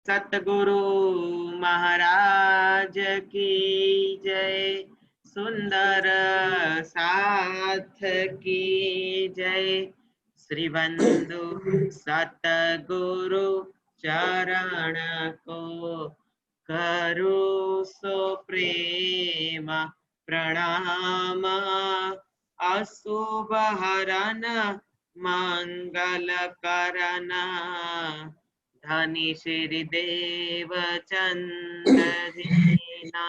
सतगुरु महाराज की जय। सुंदर साथ की जय। श्री बंधु सतगुरु चरण को करो सो प्रेम प्रणाम। अशुभ हरन मंगल करन धनी श्री देव चंद दीना।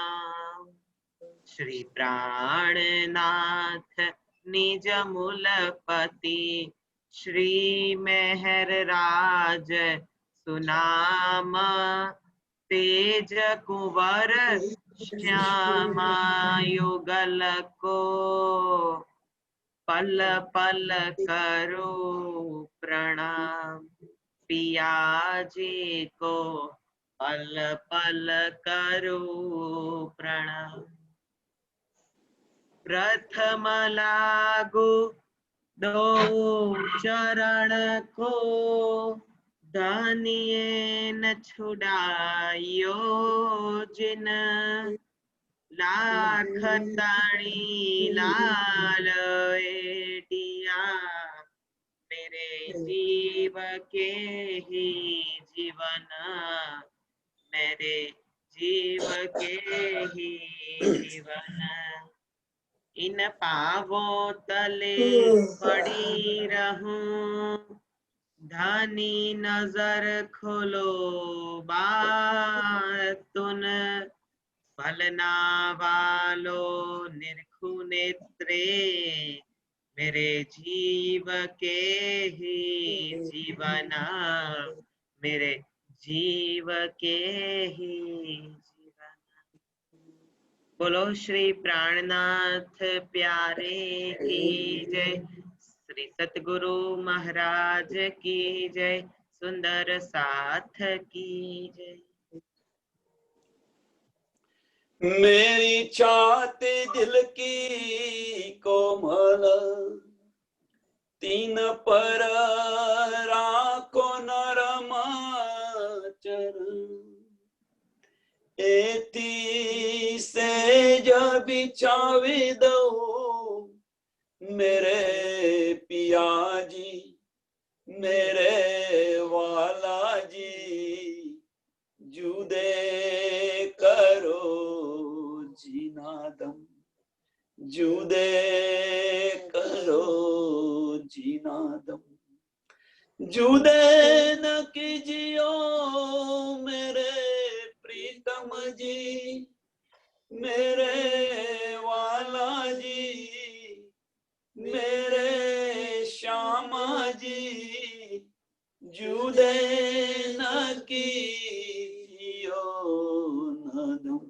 श्री प्राणनाथ निज मूलपति श्री मेहर राज सुनाम। तेज कुंवर श्यामा युगल को पल पल करो प्रणाम। पिया जी को पल पल करो प्रणाम। प्रथम लागू दो चरण को दानिये न छुड़ायो जिन। लाख ताणी लाल एडिया मेरे जीव के ही जीवन। मेरे जीव के ही जीवन। इन पावों तले पड़ी रहूं धनी नजर खोलो बातुन। फलना वालो निरखु नेत्रे मेरे जीव के ही जीवना। मेरे जीव के ही जीवन। बोलो श्री प्राणनाथ प्यारे की जय। श्री सतगुरु महाराज की जय। सुंदर साथ की जय। मेरी चाहते दिल की कोमल तीन पर राखो नरम चरण। एती से जब चावी दो मेरे पिया जी मेरे वाला जी। जुदे करो जीनादम जुदे करो जीनादम। जुदे न कीजियो मेरे प्रीतम जी मेरे वाला जी मेरे श्यामा जी। जुदे न कीजियो नादम।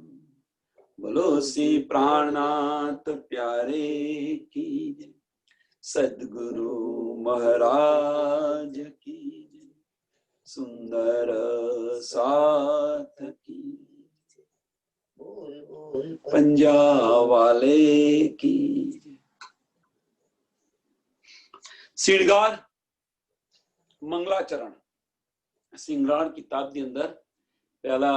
बोलो श्री प्राणनाथ प्यारे की जय। सद्गुरु महाराज की जय। सुंदर साथ की जय। पंजा वाले की जय। श्रृंगार मंगलाचरण श्रृंगार किताब की अंदर पहला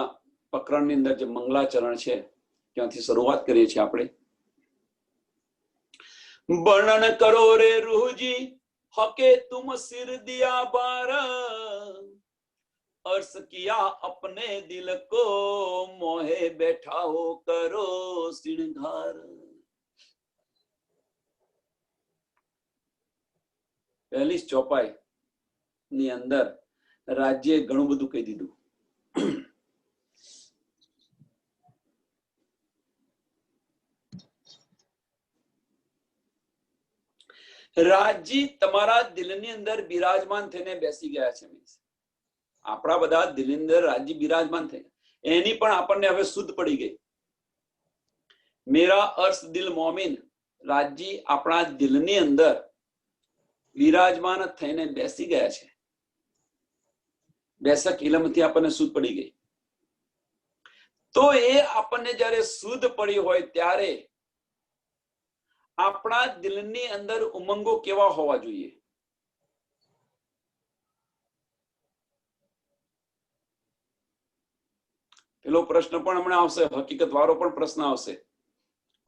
प्रकरण ની અંદર જે મંગલાચરણ છે ત્યાંથી શરૂઆત કરીએ છીએ આપણે। वर्णन करो रे रूह जी हके तुम सिर दिया बार। अर्श किया अपने दिल को मोहे बैठा हो करो श्रृंगार। पहली चौपाई ની અંદર રાજ્ય ઘણું બધું કહી દીધું। રાજ્ય તમારા દિલની અંદર બિરાજમાન થઈને બેસી ગયા છે। આપણા બધા દિલની અંદર રાજ્ય બિરાજમાન થઈ એની પણ આપણને હવે શુદ્ધ પડી ગઈ। મેરા અર્શ દિલ મોમિન રાજ્ય આપણા દિલની અંદર બિરાજમાન થઈને બેસી ગયા છે। બેસક ઇલમથી આપણને શુદ્ધ પડી ગઈ। તો એ આપણને જ્યારે શુદ્ધ પડી હોય ત્યારે આપણા દિલની અંદર ઉમંગો કેવા હોવા જોઈએ? પેલો પ્રશ્ન પણ હમણાં આવશે, હકીકત વાળો પણ પ્રશ્ન આવશે.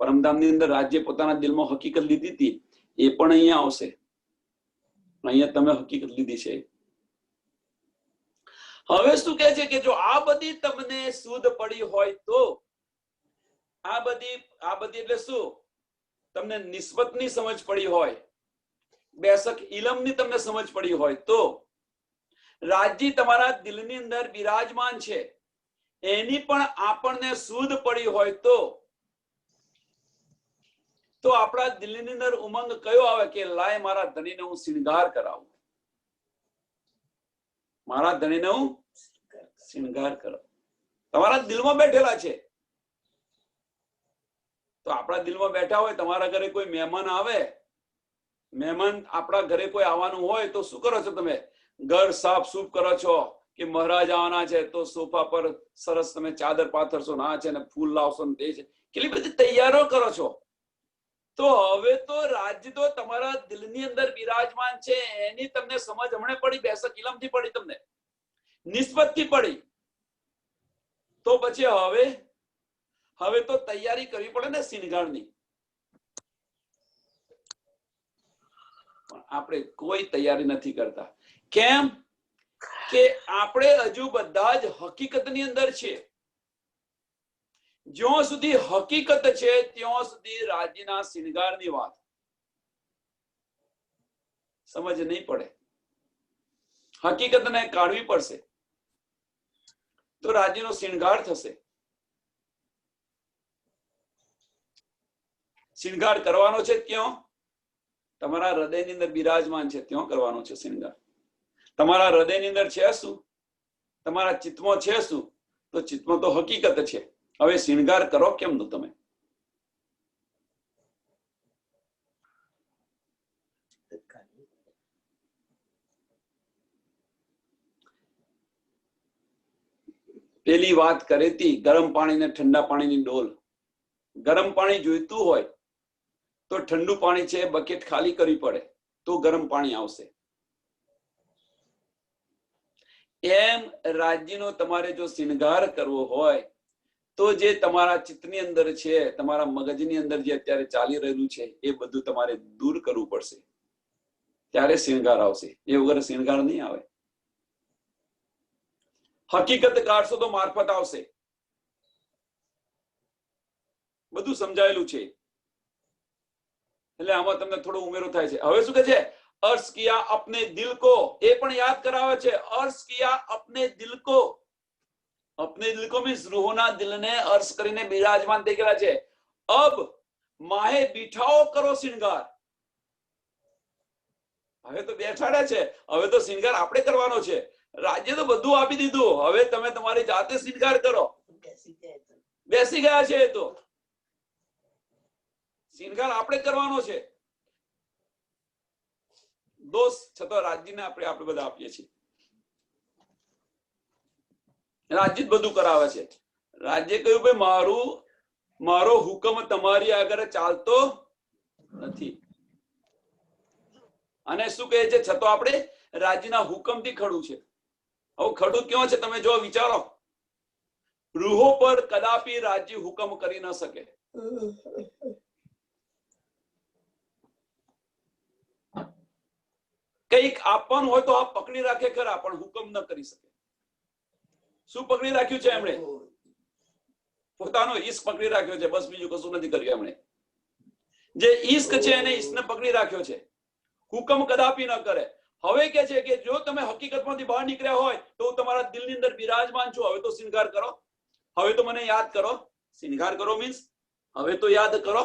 પરમધામની અંદર રાજ્ય પોતાના દિલમાં હકીકત લીધી હતી, એ પણ અહીંયા આવશે. અહીંયા તમે હકીકત લીધી છે. હવે શું કહે છે કે જો આ બધી તમને શુદ્ધ પડી હોય તો, આ બધી એટલે શું, તમને નિસ્બતની સમજ પડી હોય, બેસક ઇલમની તમને સમજ પડી હોય તો, રાજ્ય તમારા દિલની અંદર બિરાજમાન છે એની પણ આપણને શુદ્ધ પડી હોય તો આપણા દિલની અંદર ઉમંગ કયો આવે કે લાય મારા ધણીને હું શૃંગાર કરાવું, મારા ધણીને હું શૃંગાર કરાવું. તમારા દિલમાં બેઠેલા છે. તો આપણા દિલમાં બેઠા હોય, તમારા ઘરે કોઈ મહેમાન આવે, મહેમાન આપણા ઘરે કોઈ આવવાનું હોય તો શું કરો છો તમે? ઘર સાફ સૂફ કરો છો કે મહારાજ આવવાના છે તો સોફા પર સરસ તમે ચાદર પાથરશો, ના છે ને ફૂલ લાવશો ને તે છે, કેટલી બધી તૈયારો કરો છો. તો હવે તો રાજ્ય તો તમારા દિલની અંદર બિરાજમાન છે એની તમને સમજ હમણે પડી, બેસક ઇલમથી પડી, તમને નિસ્બતથી પડી. તો પછી હવે તો તૈયારી કરવી પડે ને શિણગારની. પણ આપણે કોઈ તૈયારી નથી કરતા. કેમ કે આપણે હજુ બધા જ હકીકતની અંદર છે. જ્યાં સુધી હકીકત છે ત્યાં સુધી રાજ્યના શિણગારની વાત સમજ નહીં પડે. હકીકતને કાઢવી પડશે તો રાજ્યનો શિણગાર થશે. શિણગાર કરવાનો છે ક્યાં? તમારા હૃદયની અંદર બિરાજમાન છે ત્યાં કરવાનો છે શિણગાર. તમારા હૃદયની અંદર છે શું? તમારા ચિત્તમાં છે શું? તો ચિત્તમાં તો હકીકત છે. હવે શિણગાર કરો કેમ નું તમે? પેલી વાત કરી હતી ગરમ પાણી ને ઠંડા પાણીની ડોલ. ગરમ પાણી જોઈતું હોય તો ઠંડુ પાણી છે બકેટ ખાલી કરવી પડે તો ગરમ પાણી આવશે. એમ રાજ્યનો તમારે જો શિણગાર કરવો હોય તો જે તમારા ચિત્તની અંદર છે, તમારા મગજની અંદર જે અત્યારે ચાલી રહ્યું છે એ બધું તમારે દૂર કરવું પડશે, ત્યારે શિણગાર આવશે. એ વગર શિણગાર નહીં આવે. હકીકત કાઢશો તો મારફત આવશે. બધું સમજાયેલું છે. એટલે આમાં તમને થોડો ઉમેરો થાય છે. હવે શું કે છે? अर्श किया अपने दिल को, એ પણ યાદ કરાવે છે. अर्श किया अपने दिल को. अपने दिल को मीन्स रूहोના દિલને अर्श કરીને બિરાજમાન થઈ ગયા છે. અબ માહે બિઠાઓ કરો શિણગાર. હવે તો બેઠાડ્યા છે, હવે તો શિણગાર આપણે કરવાનો છે. રાજ્ય તો બધું આપી દીધું, હવે તમે તમારી જાતે શિણગાર કરો. બેસી ગયા છે. તો શિણગાર આપણે કરવાનો છે. દોષ છતાં રાજ્યને આપણે બધા આપીએ છીએ. રાજ્ય જ બધું કરાવે છે. રાજ્ય કહ્યું ભાઈ મારો હુકમ તમારી આગળ ચાલતો નથી. અને શું કહે છે? છતાં આપણે રાજ્યના હુકમથી ખડું છે. હવે ખડું ક્યાં છે તમે જો વિચારો. રૂહો પર કદાપી રાજ્ય હુકમ કરી ન શકે. કઈક આપવાનું હોય તો આ પકડી રાખે ખરા, પણ હુકમ ન કરી શકે. શું પકડી રાખ્યું છે એમણે? પોતાનો ઈશ્ક પકડી રાખ્યો છે, બસ બીજું કશું નથી કર્યું એમણે. જે ઈશ્ક છે એને ઈશ્કને પકડી રાખ્યો છે. હુકમ કદાપી ન કરે. હવે કે છે કે જો તમે હકીકતમાંથી બહાર નીકળ્યા હોય તો હું તમારા દિલની અંદર બિરાજમાન છું. હવે તો શિણગાર કરો, હવે તો મને યાદ કરો. શિણગાર કરો મીન્સ હવે તો યાદ કરો.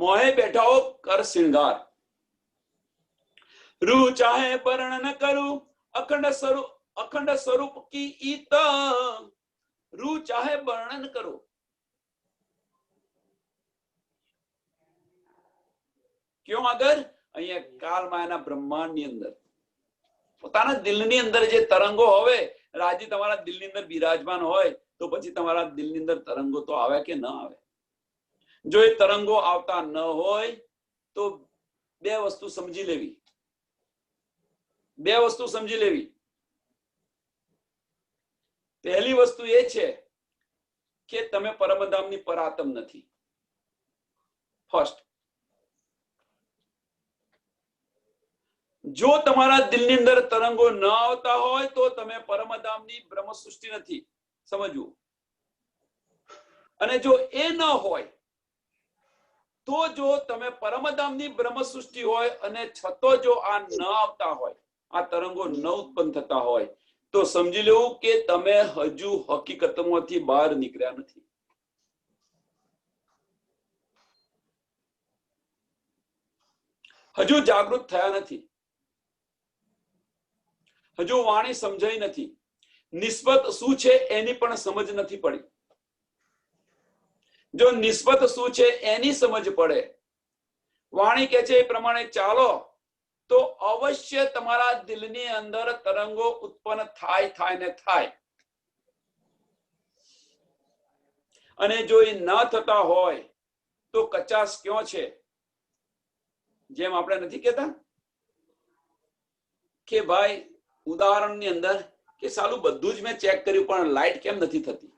मोहे बैठाओ कर श्रृंगार. रूह चाहे वर्णन करूं अखंड स्वरूप की ईत. रूह चाहे वर्णन करो. क्यों? अगर અહીંયા કાળમાયાના બ્રહ્માંડની અંદર પોતાના દિલની અંદર જે તરંગો હોય, રાજ્ય તમારા દિલની અંદર બિરાજમાન હોય તો પછી તમારા દિલની અંદર તરંગો તો આવે કે ન આવે? જો એ તરંગો આવતા ન હોય તો બે વસ્તુ સમજી લેવી. પહેલી વસ્તુ એ છે કે તમે પરમધામની પરાતમ નથી. ફર્સ્ટ, જો તમારા દિલની અંદર તરંગો ન આવતા હોય તો તમે પરમધામની બ્રહ્મ સૃષ્ટિ નથી. સમજવું. અને જો એ ન હોય તો જો તમે પરમધામની બ્રહ્મ સૃષ્ટિ હોય અને છતો જો આ ન આવતા હોય, આ તરંગો ન ઉત્પન્ન થતા હોય, તો સમજી લેવું કે તમે હજુ હકીકતમાંથી બહાર નીકળ્યા નથી. હજુ જાગૃત થયા નથી. હજુ વાણી સમજાઈ નથી. નિસ્બત શું છે એની પણ સમજ નથી પડી. જો નિસ્બત શું છે એની સમજ પડે, વાણી કે છે એ પ્રમાણે ચાલો, તો અવશ્ય તમારા દિલની અંદર તરંગો ઉત્પન્ન થાય ને થાય. અને જો એ ન થતા હોય તો કચાશ ક્યાં છે? જેમ આપણે નથી કહેતા કે ભાઈ ઉદાહરણની અંદર કે સાલું બધું જ મેં ચેક કર્યું પણ લાઈટ કેમ નથી થતી?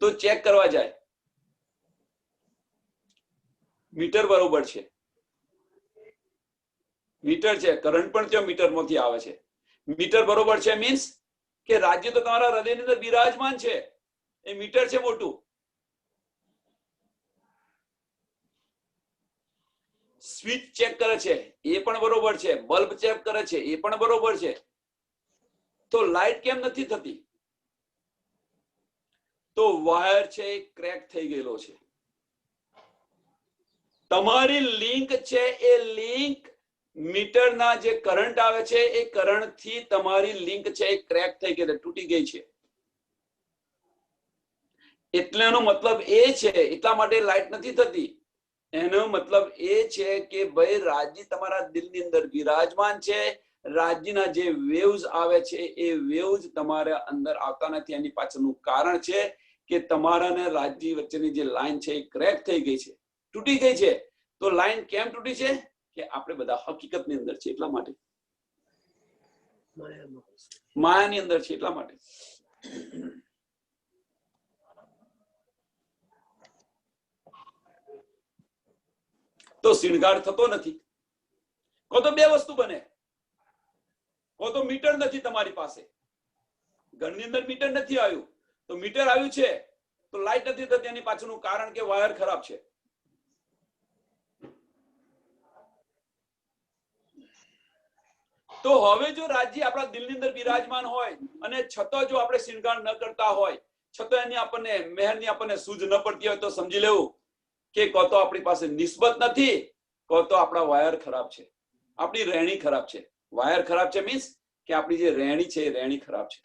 તો ચેક કરવા જાય. મીટર બરોબર છે, મીટર છે, કરંટ પણ ત્યાં મીટરમાંથી આવે છે. મીટર બરોબર છે મીન્સ કે રાજ્ય તો તમારા હૃદયની અંદર બિરાજમાન છે. એ મીટર છે મોટું. સ્વિચ ચેક કરે છે, એ પણ બરોબર છે. બલ્બ ચેક કરે છે, એ પણ બરોબર છે. તો લાઈટ કેમ નથી થતી? તો વાયર છે એ ક્રેક થઈ ગયેલો છે. તમારી લિંક છે એ લિંક મીટરના જે કરંટ આવે છે એ કરંટ થી તમારી લિંક છે એ ક્રેક થઈ ગઈ, તૂટી ગઈ છે. એટલે એનો મતલબ એ છે, એટલા માટે લાઈટ નથી થતી. એનો મતલબ એ છે કે ભાઈ રાજી તમારા દિલની અંદર બિરાજમાન છે. રાજ્યના જે વેવ્સ આવે છે એ વેવ્સ તમારા અંદર આવતા નથી. એની પાછળનું કારણ છે કે તમારા ને રાજ્ય વચ્ચેની જે લાઈન છે એ ક્રેક થઈ ગઈ છે, તૂટી ગઈ છે. તો લાઈન કેમ તૂટી છે? કે આપણે બધા હકીકતની અંદર છે એટલા માટે, માયાની અંદર છે એટલા માટે. તો શિણગાર થતો નથી. કો તો બે વસ્તુ બને, કો તો મીટર નથી તમારી પાસે, ઘરની અંદર મીટર નથી આવ્યું, તો મીટર આવ્યું છે તો લાઈટ નથી થતી. એની પાછળનું કારણ કે વાયર ખરાબ છે. તો હવે જો રાજ્ય આપણા દિલની અંદર બિરાજમાન હોય અને છતાં જો આપણે શિણગાર ન કરતા હોય, છતાં એની આપણને મહેરની આપણને સૂઝ ન પડતી હોય, તો સમજી લેવું કે કો તો આપણી પાસે નિસ્બત નથી, કો તો આપણા વાયર ખરાબ છે, આપણી રહેણી ખરાબ છે. વાયર ખરાબ છે મીન્સ કે આપણી જે રહેણી છે એ રહેણી ખરાબ છે.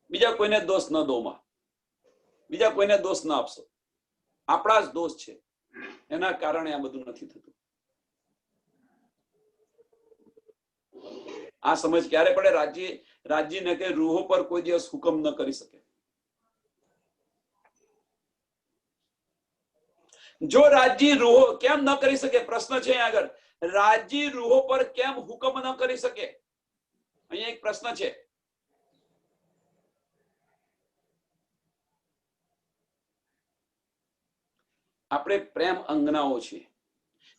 બીજા કોઈને દોષ ન દોમાં, બીજા કોઈને દોષ ન આપશો, આપણા જ દોષ છે. એના કારણે આ બધું નથી થતું. આ સમજ ક્યારે પડે? રાજ્યને કે રૂહો પર કોઈ દિવસ હુકમ ન કરી શકે. જો રાજ્ય રૂહો કેમ ન કરી શકે? પ્રશ્ન છે અહીંયા આગળ. રાજ્ય રૂહો પર કેમ હુકમ ન કરી શકે? અહીંયા એક પ્રશ્ન છે. આપણે પ્રેમ અંગનાઓ છે.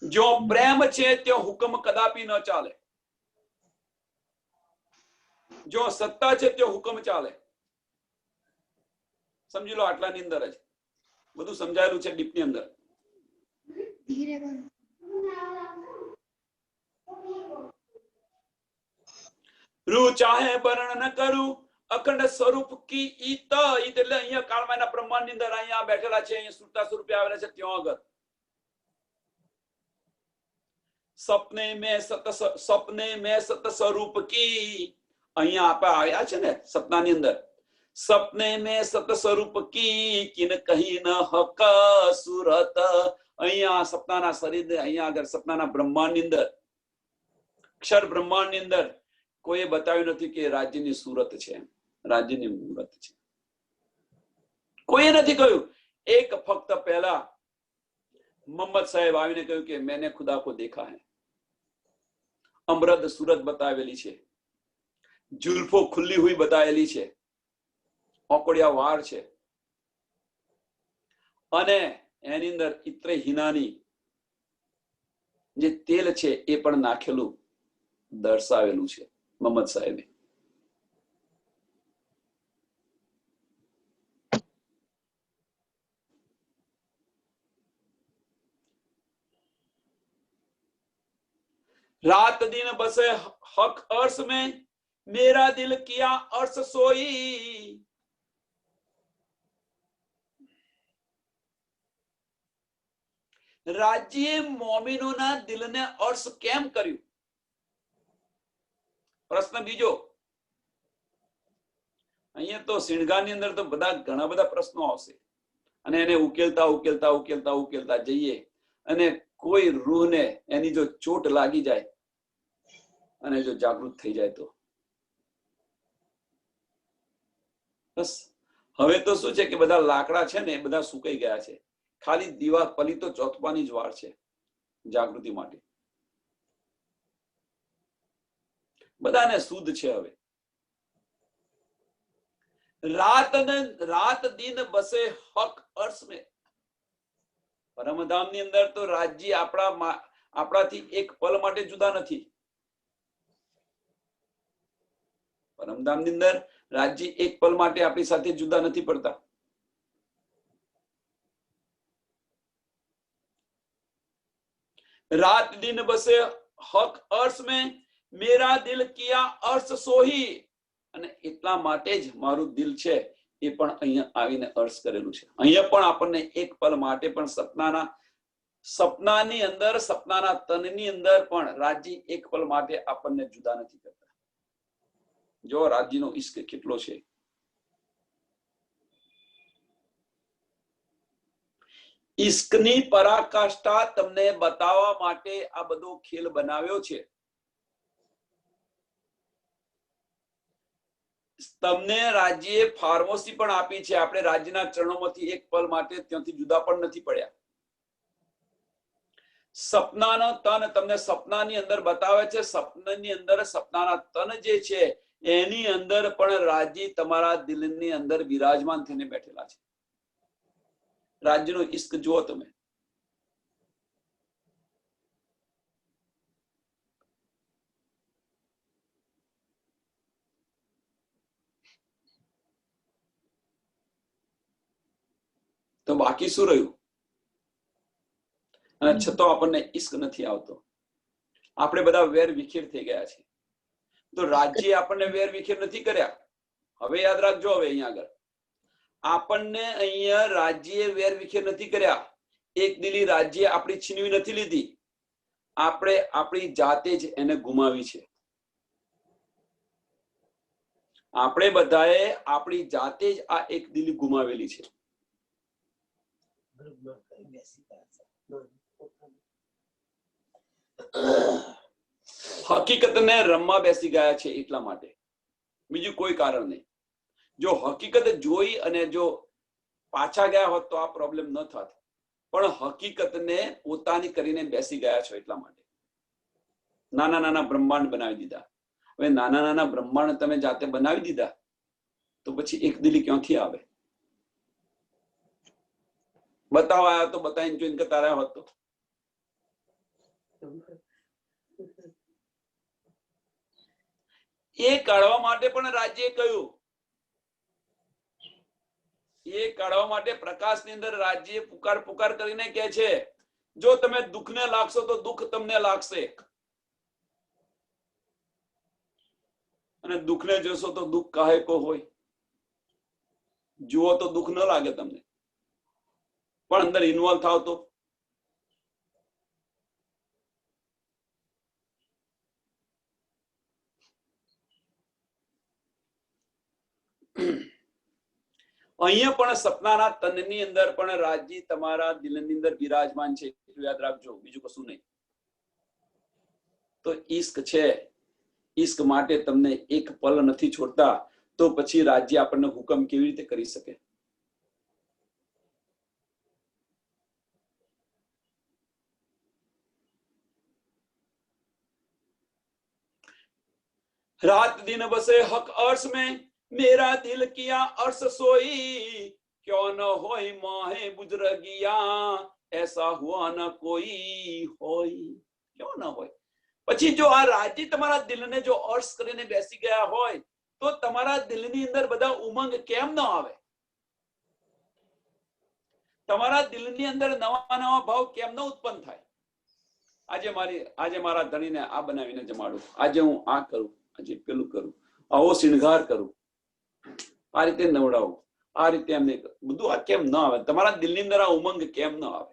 જો પ્રેમ છે ત્યાં હુકમ કદાપી ન ચાલે. જો સત્તા છે ત્યાં હુકમ ચાલે. સમજી લો, આટલાની અંદર જ બધું સમજાયેલું છે ડીપની અંદર. રૂ ચાહે વર્ણન કરું અખંડ સ્વરૂપ કી ઈત. ઈત એટલે અહીંયા કાળમાના બ્રહ્માંડ ની અંદર અહીંયા બેઠેલા છે, અહીંયા સુરતા સ્વરૂપે આવેલા છે. ત્યાં આગળ સપને મેં સત સ્વરૂપ કી, અહીંયા આપણે આવ્યા છે ને સપનાની અંદર. સપને મેં સત સ્વરૂપ કી કિન કહી ન હક સુરત. અહીંયા સપનાના શરીર, અહીંયા આગળ સપનાના બ્રહ્માંડ ની અંદર, અક્ષર બ્રહ્માંડ ની અંદર કોઈએ બતાવ્યું નથી કે રાજ્યની સુરત છે, રાજ્યની મુહૂર્ત છે. કોઈએ નથી કહ્યું. એક ફક્ત પહેલા મોહમ્મદ સાહેબ આવીને કહ્યું કે મેને ખુદા કો દેખા હૈ. અમરદ સુરત બતાવેલી છે, જુલ્ફો ખુલ્લી હુઈ બતાવેલી છે, ઓકડિયા વાર છે અને એની અંદર ઇત્રે હિનાની જે તેલ છે એ પણ નાખેલું દર્શાવેલું છે મોહમ્મદ સાહેબે. रात दिन बसे हक अर्श में मेरा दिल किया अर्श सोई. રાજ્યે મોમિનોના દિલને અર્શ કેમ કર્યું? પ્રશ્ન બીજો. અહીંયા તો સિણગાની અંદર તો ઘણા બધા પ્રશ્નો આવશે અને એને ઉકેલતા ઉકેલતા ઉકેલતા ઉકેલતા જઈએ અને કોઈ રૂહને એની જો ચોટ લાગી જાય અને જો જાગૃત થઈ જાય તો બસ. હવે તો શું છે કે બધા લાકડા છે ને એ બધા સુકાઈ ગયા છે, ખાલી દીવા પલી તો ચોથવાની જ વાર છે જાગૃતિ માટે. બધાને શુદ્ધ છે હવે. રાત દિન બસે હક અર્શ में. પરમધામ ની અંદર તો રાજ્ય આપણાથી એક પલ માટે જુદા નથી. પરમધામ ની અંદર રાજ્ય એક પલ માટે આપણી સાથે જુદા નથી પડતા. रात दिन बसे हक अर्श में मेरा दिल किया अर्श सोही. અને એટલા માટે જ મારું દિલ છે એ પણ અહીંયા આવીને અર્શ કરેલું છે. અહીંયા પણ આપણને એક પલ માટે પણ સપનાની અંદર સપનાના તનની અંદર પણ રાજ્ય એક પલ માટે આપણને જુદા નથી કરતા. જો રાજ્યનો ઇશ્ક કેટલો છે. ઇશ્કની પરાકાષ્ઠા તમને બતાવવા માટે આ બધો ખેલ બનાવ્યો છે. તમને રાજ્યે ફાર્મસી પણ આપી છે. આપણે રાજ્યના ચરણોમાંથી એક પલ માટે ત્યાંથી જુદા પણ નથી પડ્યા. સપનાનો તન તમને સપનાની અંદર બતાવે છે. સપનાની અંદર સપનાના તન જે છે એની અંદર પણ રાજ્ય તમારા દિલની અંદર બિરાજમાન થઈને બેઠેલા છે. રાજ્યનો ઇશ્ક જુઓ તમે. તો બાકી શું રહ્યું? અને છતાં આપણને ઇશ્ક નથી આવતો. આપણે બધા વેર વિખેર થઈ ગયા છે. તો રાજ્ય આપણને વેર વિખેર નથી કર્યા. હવે યાદ રાખજો. હવે અહીંયા આગળ આપણને અહીંયા રાજ્ય વેર વિખેર નથી કર્યા. એક દિલી રાજ્ય આપણી છીનવી નથી લીધી. આપણે આપણી જાતે જ એને ગુમાવી છે. આપણે બધાએ આપણી જાતે જ આ એક દિલી ગુમાવેલી છે. હકીકતને રમવા બેસી ગયા છે એટલા માટે, બીજું કોઈ કારણ નહીં. જો હકીકત જોઈ અને જો પાછા ગયા હોત તો આ પ્રોબ્લેમ ન થાત. પણ હકીકતને પોતાની કરીને બેસી ગયા છો એટલા માટે નાના નાના બ્રહ્માંડ બનાવી દીધા. હવે નાના નાના બ્રહ્માંડ તમે જાતે બનાવી દીધા તો પછી એક દિલી ક્યાંથી આવે? બતાવવા આવ્યા તો બતાવીને જોઈને કરતા રહ્યા હોત તો. એ કાઢવા માટે પણ રાજ્યએ કહ્યું. એ કાઢવા માટે પ્રકાશની અંદર રાજ્યએ પુકાર પુકાર કરીને કહે છે જો તમે દુઃખને લાગશો તો દુઃખ તમને લાગશે અને દુઃખને જોશો તો દુઃખ કાહે કો હોય. જુઓ તો દુઃખ ન લાગે તમને, પણ અંદર ઇન્વોલ્વ થાવ તો અહીંયા પણ સપનાના તનની અંદર પણ રાજ્ય તમારા દિલની અંદર બિરાજમાન છે એટલું યાદ રાખજો. બીજું કશું નહીં. તો ઈશ્ક છે. ઈશ્ક માટે તમને એક પલ નથી છોડતા તો પછી રાજ્ય આપણને હુકમ કેવી રીતે કરી શકે? रात दिन बसे हक अर्श में मेरा दिल किया अर्श सोई, क्यों न होई माहे बुजरगिया, ऐसा हुआ न કોઈ હોય, ક્યો ન હોય. પછી જો આ રાજી તમારા દિલને જો અર્શ કરીને બેસી ગયા હોય તો તમારા દિલની અંદર બધા ઉમંગ કેમ ન આવે? તમારા દિલની અંદર નવા નવા ભાવ કેમ ન ઉત્પન્ન થાય? આજે મારા ધણીને આ બનાવીને જમાડું, આજે હું આ કરું, આજે પેલું કરું, આવો શિણગાર કરું, આ રીતે નવડાવું, આ રીતે એમને બધું આ કેમ ન આવે? તમારા દિલની અંદર આ ઉમંગ કેમ ન આવે?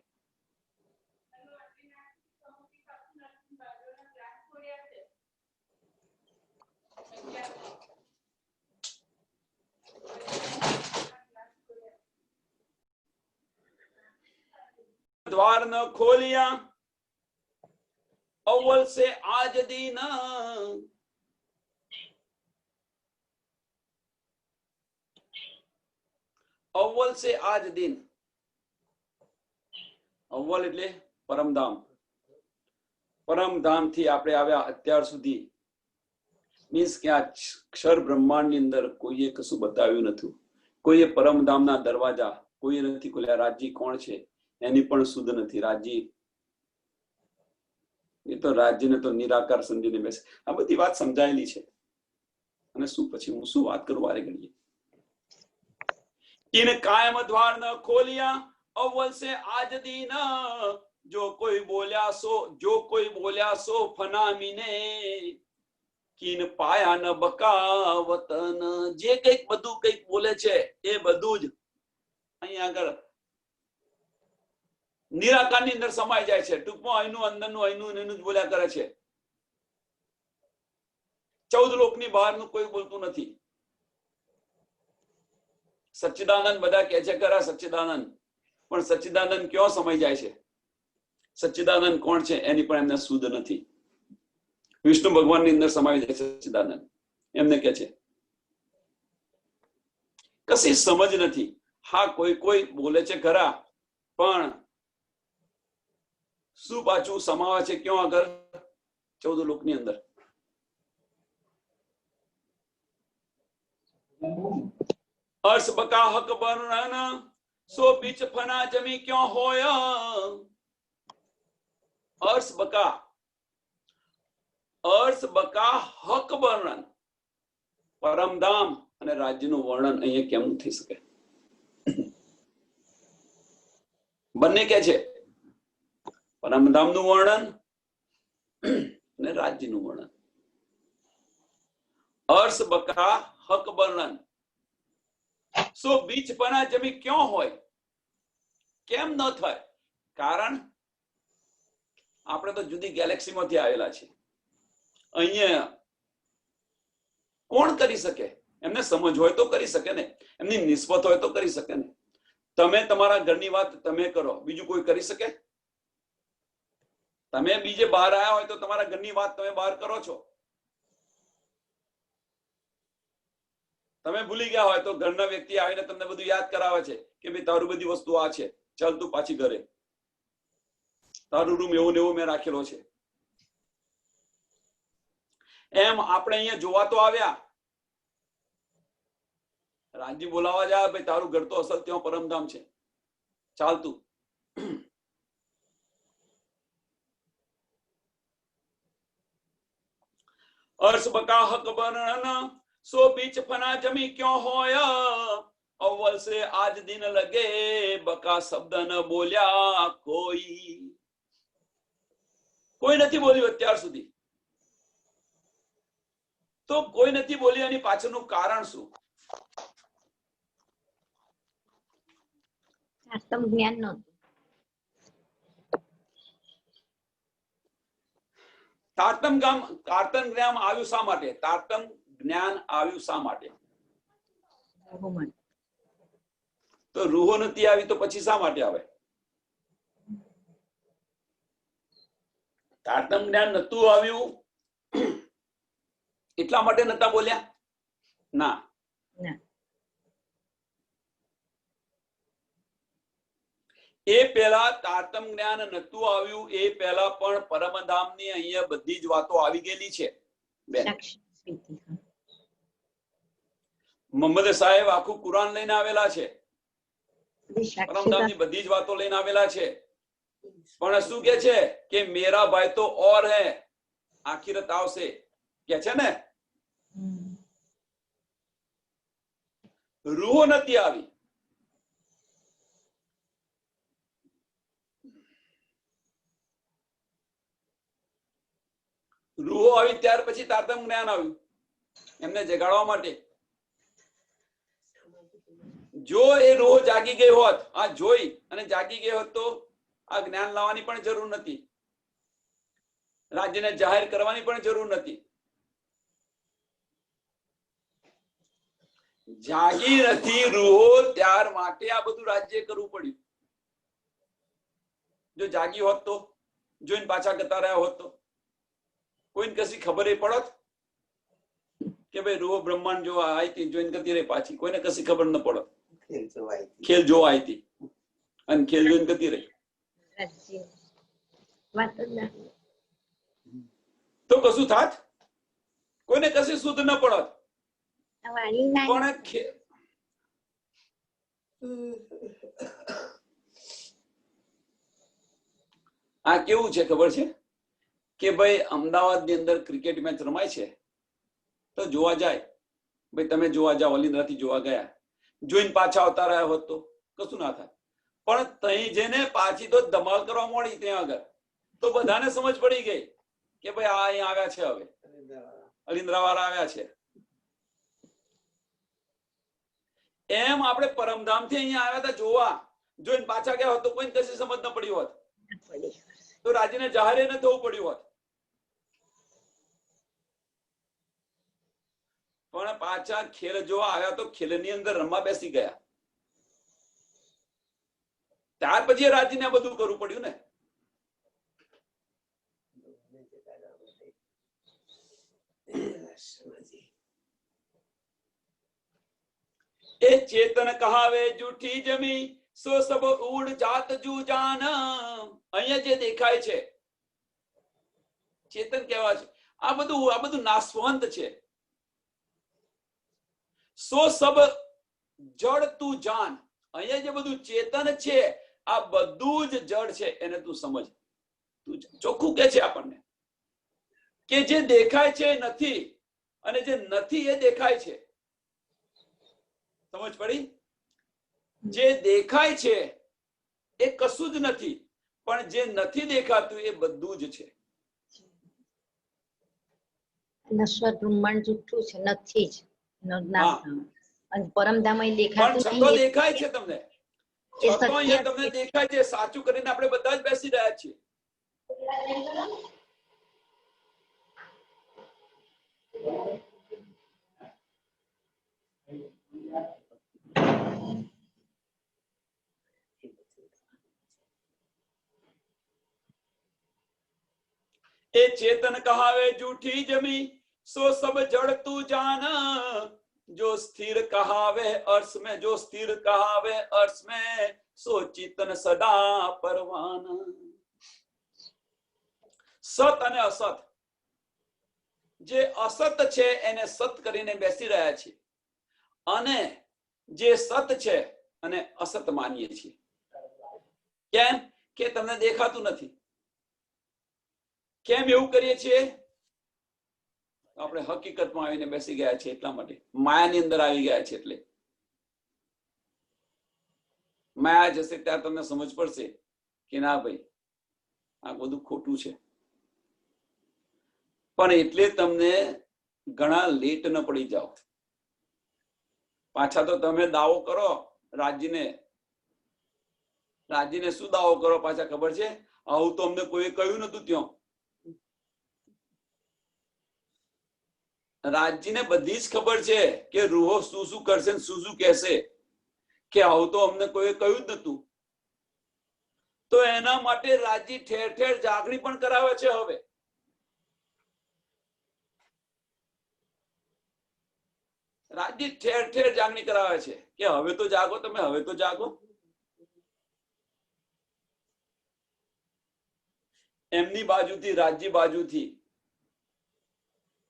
द्वार न खोलिया अव्वल से आज दिन, અવ્વલ સે આજ દિન. અવ્વલ એટલે પરમધામ. પરમધામ થી આપણે આવ્યા અત્યાર સુધી. મીન્સ કે આ ક્ષર બ્રહ્માંડ ની અંદર કોઈએ કશું બતાવ્યું નથી. કોઈએ પરમધામના દરવાજા કોઈએ નથી ખોલ્યા. રાજી કોણ છે એની પણ સુધ નથી. રાજી એ તો રાજ્યને તો નિરાકાર સમજીને બેસે. આ બધી વાત સમજાયેલી છે. અને શું પછી હું શું વાત કરું વારે ઘડીએ. किन कायम द्वार न खोलिया अव्वल से आज दीन, जो कोई बोल्या सो फना मीने, किन पाया न बकावतन. જે કઈક બધું કઈક બોલે છે એ બધું જ અહીંયા આગળ નિરાકારની અંદર સમાઈ જાય છે. ટૂંકમાં અહીંનું અંદરનું અહીંનું જ બોલ્યા કરે છે. 14 લોકની બહારનું કોઈ બોલતું નથી. સચ્ચિદાનંદ બધા કહે છે ખરા સચ્ચિદાનંદ, પણ સચ્ચિદાનંદ ક્યાં સમાઈ જાય છે? સચ્ચિદાનંદ કોણ છે એની પણ એમને સુધ નથી. વિષ્ણુ ભગવાનની અંદર સમાઈ જાય છે સચ્ચિદાનંદ. એમને કે છે કશી સમજ નથી. હા કોઈ બોલે છે ખરા, પણ શું પાછું સમાવે છે ક્યાં આગળ? 14 લોકની અંદર. अर्श बका हक वर्णन सो बीच फना जमी क्यों होया. अर्श बका हक वर्णन, પરમધામ અને રાજ્યનું વર્ણન અહીંયા કેમ થઈ શકે? બંને કે છે પરમધામનું વર્ણન અને રાજ્યનું વર્ણન. अर्श बका हक वर्णन સો બીચ પના જમી ક્યાં હોય? કેમ ન થાય? કારણ આપણે તો જુદી ગેલેક્સીમાંથી આવેલા છે. અહીંયા કોણ કરી શકે? એમને સમજ હોય તો કરી શકે ને, એમની નિસ્બત હોય તો કરી શકે ને. તમે તમારા ઘરની વાત તમે કરો, બીજું કોઈ કરી શકે? તમે બીજે બહાર આવ્યા હોય તો તમારા ઘરની વાત તમે બહાર કરો છો. તમે ભૂલી ગયા હોય તો ઘરના વ્યક્તિ આવીને તમને બધું યાદ કરાવે છે કે ભાઈ તારું બધી વસ્તુ આ છે, ચાલ તું પાછી ઘરે, તારું રૂમ એવું ને એવું મેં રાખેલો છે. એમ આપણે અહીંયા જોવા તો આવ્યા, રાજી બોલાવા જાય ભાઈ તારું ઘર તો અસલ ત્યાં પરમધામ છે, ચાલતું. अर्श बका हक वर्णन सो बीच फना जमी क्यों होया. अव्वल से आज दिन लगे बका शब्द न बोल्या કોઈ નથી બોલ્યું અત્યાર સુધી. તો કોઈ નથી બોલ્યું એની પાછળનું કારણ શું? તારતમ જ્ઞાન નહોતું. તારતમ જ્ઞાન આવ્યું શા માટે? તારતમ જ્ઞાન આવ્યું શા માટે? તો રૂહો નથી આવી તો પછી શા માટે આવે? તારતમ જ્ઞાન નતું આવ્યું એટલા માટે નતા બોલ્યા? ના, એ પહેલા તારતમ જ્ઞાન નતું આવ્યું એ પહેલા પણ પરમધામની અહીંયા બધી જ વાતો આવી ગયેલી છે. મોહમ્મદ સાહેબ આખું કુરાન લઈને આવેલા છે, પરમધામની બધી જ વાતો લઈને આવેલા છે, પણ શું કે છે કે મેરા ભાઈ તો ઓર હે, આખિરત આવશે કે છે ને. રૂહ નથી આવી. રૂહો આવી ત્યાર પછી તારતમ જ્ઞાન આવ્યું એમને જગાડવા માટે. જો એ રૂહ જાગી ગઈ હોત, આ જોઈ અને જાગી ગઈ હોત તો આ જ્ઞાન લાવવાની પણ જરૂર નથી, રાજ્યને જાહેર કરવાની પણ જરૂર નથી. જાગી નથી રૂહો ત્યાર માટે આ બધું રાજ્ય કરવું પડ્યું. જો જાગી હોત તો, જોઈને પાછા જતા રહ્યા હોત તો કોઈને કશી ખબર એ પડત કે ભાઈ રૂહો બ્રહ્માંડ જોવા આવી હતી, જોઈને કરતી રહી પાછી, કોઈને કશી ખબર ન પડત. ખેલ જોવા આવી હતી અને ખેલ જોઈને કરતી રહી તો કશું થાત, કોઈને કશી શુદ્ધ ન પડત. પણ આ કેવું છે ખબર છે કે ભાઈ અમદાવાદની અંદર ક્રિકેટ મેચ રમાય છે તો જોવા જાય, ભાઈ તમે જોવા જાઓ, અલીન્દ્રાથી જોવા ગયા, જોઈને પાછા આવતા રહ્યા હોત તો કશું ના થાય. પણ તહીં જઈને પાછી તો ધમાલ કરવા મળી ત્યાં આગળ તો બધાને સમજ પડી ગઈ કે ભાઈ આ અહીંયા આવ્યા છે, હવે અલીન્દ્રા વાળા આવ્યા છે. એમ આપણે પરમધામથી અહીંયા આવ્યા હતા જોવા, જોઈને પાછા ગયા હોત તો કોઈ કશી સમજ ન પડી હોત, તો રાજ્યને જાહેર ન થવું પડ્યું હોત. પણ પાછા ખેલ જોવા આવ્યા તો ખેલની અંદર રમવા બેસી ગયા, ત્યાર પછી રાજ્યને આ બધું કરવું પડ્યું ને. એ ચેતન કહાવે જૂઠી જમી સો સબ ઉડ જાત જુ જાન. અહીંયા જે દેખાય છે ચેતન કહેવાય છે, આ બધું નાશવંત છે. સો સબ જડ તું જાન, અહીંયા જે બધું ચેતન છે આ બધું જ જડ છે, એને તું સમજ. તું ચોખ્ખું કે છે આપણને કે જે દેખાય છે નથી અને જે નથી એ દેખાય છે. સમજ પડી? જે દેખાય છે એ કશું જ નથી, પણ જે નથી દેખાતું એ બધું જ છે. નશ્વર બ્રહ્માંડ જુઠ્ઠું છે, નથી જ અને પરમધામ દેખાતું પણ છતો દેખાય છે તમને, છતો અહીંયા તમને દેખાય છે. સાચું કરીને આપણે બધા જ બેસી રહ્યા છીએ. એ ચેતન કહાવે જૂઠી જમી સો સબ જड़ तू जान, जो स्थिर कहावे अर्श में, जो स्थिर कहावे अर्श में सो चेतन सदा परवान. સત અને અસત, જે અસત છે એને સત કરીને બેસી રહ્યા છે અને જે સત છે અને અસત માનીએ છીએ. કેમ કે તમને દેખાતું નથી. કેમ એવું કરીએ છીએ? આપણે હકીકતમાં આવીને બેસી ગયા છે એટલા માટે, માયાની અંદર આવી ગયા છે. એટલે માયા જશે ત્યારે તમને સમજ પડશે કે ના ભાઈ આ બધું ખોટું છે. પણ એટલે તમને ઘણા લેટ ન પડી જાઓ. પાછા તો તમે દાવો કરો રાજ્યને શું દાવો કરો પાછા ખબર છે? આવું તો અમને કોઈ કહ્યું નતું. ત્યાં રાજ્યને બધી જ ખબર છે કે રૂહો શું શું કરશે, શું શું કહેશે, કે આવું તો અમને કોઈ કહ્યું જ નતું. તો એના માટે રાજ્ય ઠેર ઠેર જાગણી પણ કરાવે છે. હવે રાજ્ય ઠેર ઠેર જાગણી કરાવે છે કે હવે તો જાગો, તમે હવે તો જાગો. એમની બાજુથી, રાજ્ય બાજુથી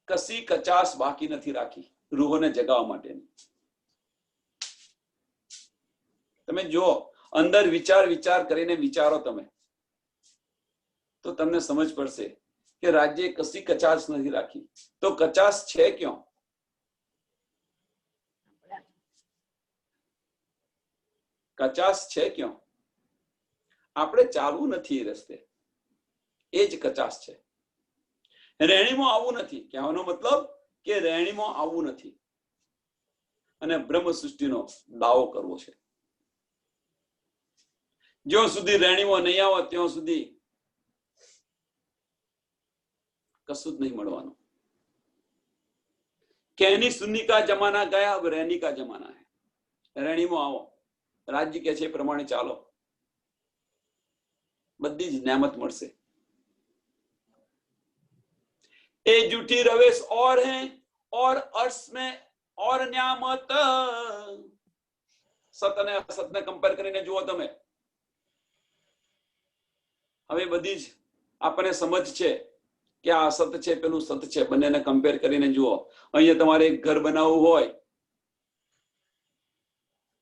કશી કચાશ બાકી નથી રાખી રૂહોને જગાવવા માટેની. તમે જો અંદર વિચાર કરીને વિચારો તમે, તો તમને સમજ પડશે કે રાજ્યે કશી કચાશ નથી રાખી. તો કચાશ છે ક્યાં? કચાશ છે ક્યાં? આપણે ચાલવું નથી એ રસ્તે, એ જ કચાશ છે. રહેણીમાં આવવું નથી, કહેવાનો મતલબ કે રહેણીમાં આવવું નથી અને બ્રહ્મ સૃષ્ટિનો દાવો કરવો છે. જ્યાં સુધી રહેણીમાં નહીં આવો ત્યાં સુધી કશું જ નહીં મળવાનું. कहनी सुन्नी का जमाना गया, अब रहनी का जमाना है. રહેણીમાં આવો, રાજ્ય કે છે એ પ્રમાણે ચાલો, બધી જ નેમત મળશે. એ જૂઠી रवेश और हैं और अर्श में और न्यामत. સત અને અસતને કમ્પેર કરીને જુઓ તમે. હવે બધી જ આપણને સમજ છે કે આ અસત છે, પેલું સત છે, બંનેને કમ્પેર કરીને જુઓ. અહીંયા તમારે એક ઘર બનાવવું હોય